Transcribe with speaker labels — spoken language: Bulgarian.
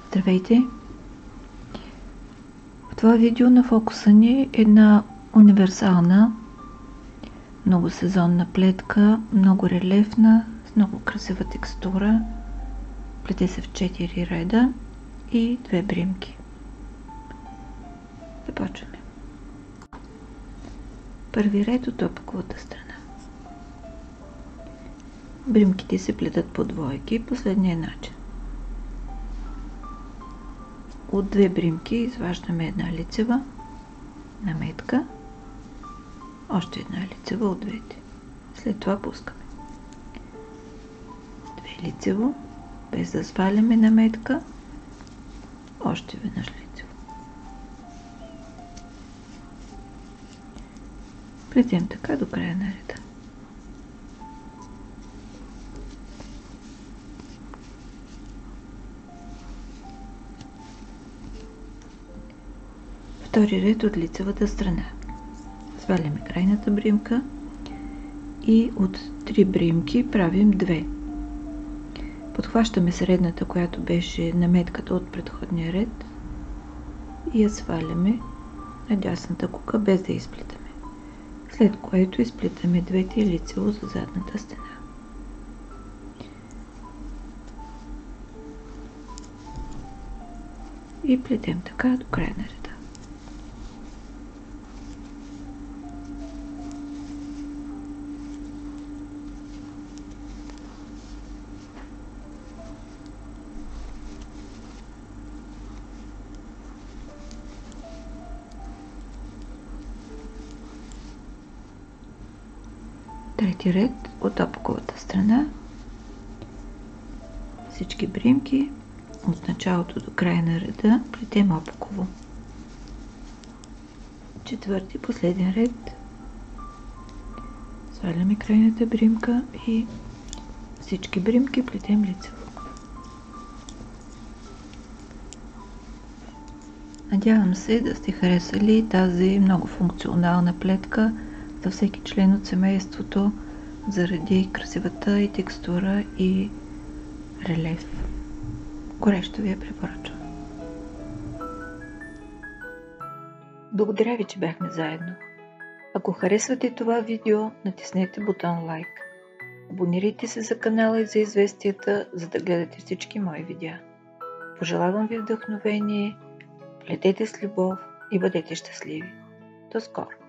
Speaker 1: Здравейте! В това видео на фокуса ни е една универсална, многосезонна плетка, много релефна, с много красива текстура. Плете се в 4 реда и 2 бримки. Започваме. Първи ред от опаковата страна. Бримките се плетат по двойки последния начин. От 2 бримки изваждаме една лицева наметка, още една лицева от двете. След това пускаме 2 лицево, без да сваляме наметка, още веднъж лицево. Плетем така до края на реда. Втори ред от лицевата страна. Сваляме крайната бримка и от 3 бримки правим 2. Подхващаме средната, която беше наметката от предходния ред и я сваляме на дясната кука, без да изплитаме. След което изплитаме двете лицево за задната стена. И плетем така до края на реда. Трети ред от опаковата страна. Всички бримки от началото до края на реда плетем опаково. Четвърти последен ред. Сваляме крайната бримка и всички бримки плетем лицево. Надявам се да сте харесали тази много функционална плетка за всеки член от семейството, заради красивата и текстура и релеф. Горещо ви я препоръчвам. Благодаря ви, че бяхме заедно. Ако харесвате това видео, натиснете бутон лайк. Абонирайте се за канала и за известията, за да гледате всички мои видеа. Пожелавам ви вдъхновение, плетете с любов и бъдете щастливи. До скоро!